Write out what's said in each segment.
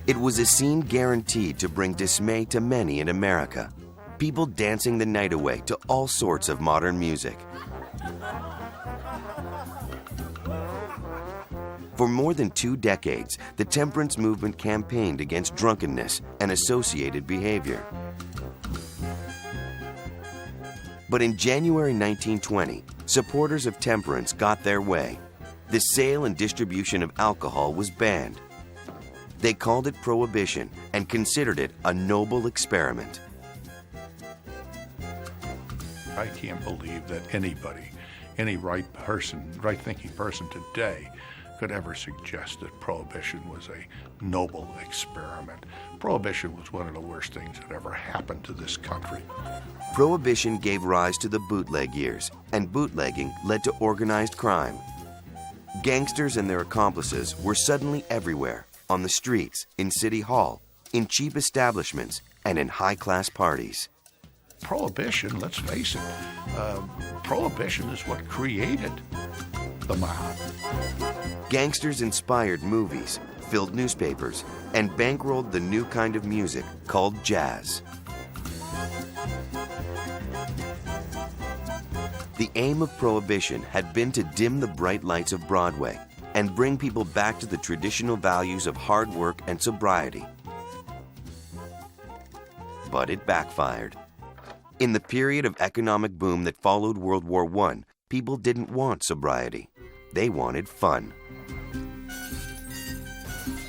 It was a scene guaranteed to bring dismay to many in America, people dancing the night away to all sorts of modern music. For more than 2 decades, the temperance movement campaigned against drunkenness and associated behavior. But in January 1920, supporters of temperance got their way. The sale and distribution of alcohol was banned. They called it Prohibition and considered it a noble experiment. I can't believe that anybody, any right-thinking person today could ever suggest that Prohibition was a noble experiment. Prohibition was one of the worst things that ever happened to this country. Prohibition gave rise to the bootleg years, and bootlegging led to organized crime. Gangsters and their accomplices were suddenly everywhere, on the streets, in City Hall, in cheap establishments, and in high-class parties. Prohibition, let's face it, Prohibition is what created the mob. Gangsters inspired movies, filled newspapers, and bankrolled the new kind of music called jazz. The aim of Prohibition had been to dim the bright lights of Broadway and bring people back to the traditional values of hard work and sobriety. But it backfired. In the period of economic boom that followed World War I, people didn't want sobriety. They wanted fun.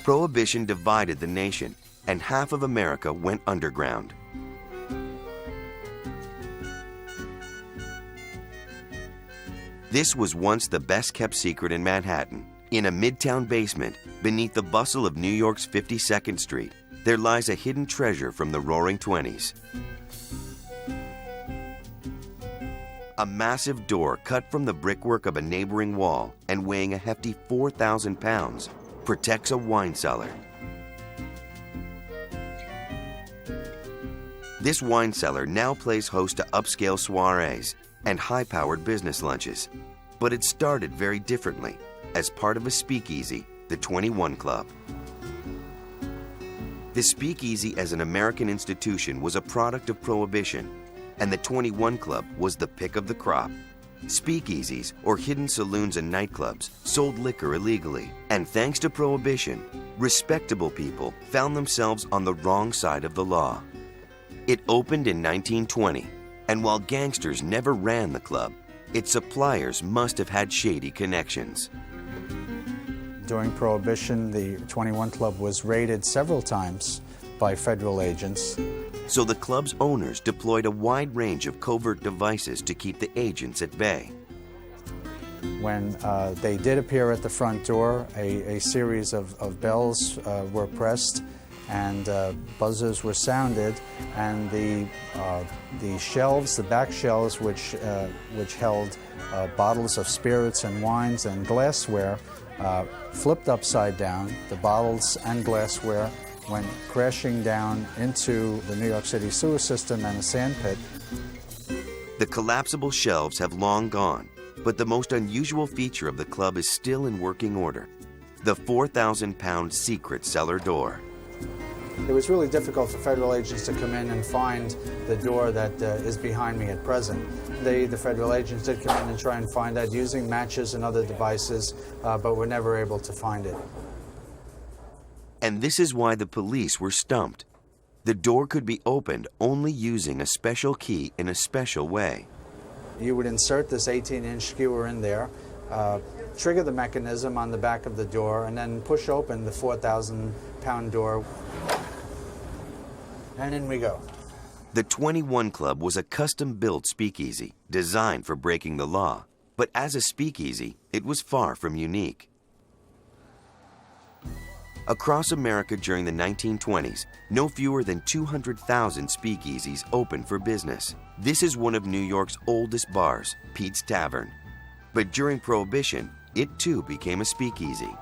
Prohibition divided the nation, and half of America went underground. This was once the best-kept secret in Manhattan. In a midtown basement, beneath the bustle of New York's 52nd Street, there lies a hidden treasure from the Roaring '20s. A massive door cut from the brickwork of a neighboring wall and weighing a hefty 4,000 pounds protects a wine cellar. This wine cellar now plays host to upscale soirees and high-powered business lunches. But it started very differently, as part of a speakeasy, the 21 Club. The speakeasy as an American institution was a product of Prohibition, and the 21 Club was the pick of the crop. Speakeasies, or hidden saloons and nightclubs, sold liquor illegally, and thanks to Prohibition, respectable people found themselves on the wrong side of the law. It opened in 1920, and while gangsters never ran the club, its suppliers must have had shady connections. During Prohibition, the 21 Club was raided several times by federal agents. So the club's owners deployed a wide range of covert devices to keep the agents at bay. When they did appear at the front door, a series of bells were pressed and buzzers were sounded, and the shelves, the back shelves, which held bottles of spirits and wines and glassware, flipped upside down. The bottles and glassware went crashing down into the New York City sewer system and a sand pit. The collapsible shelves have long gone, but the most unusual feature of the club is still in working order: the 4,000-pound secret cellar door. It was really difficult for federal agents to come in and find the door that is behind me at present. The federal agents did come in and try and find that using matches and other devices, but were never able to find it. And this is why the police were stumped. The door could be opened only using a special key in a special way. You would insert this 18-inch skewer in there, trigger the mechanism on the back of the door, and then push open the 4,000-pound door. And in we go. The 21 Club was a custom-built speakeasy designed for breaking the law. But as a speakeasy, it was far from unique. Across America during the 1920s, no fewer than 200,000 speakeasies opened for business. This is one of New York's oldest bars, Pete's Tavern. But during Prohibition, it too became a speakeasy.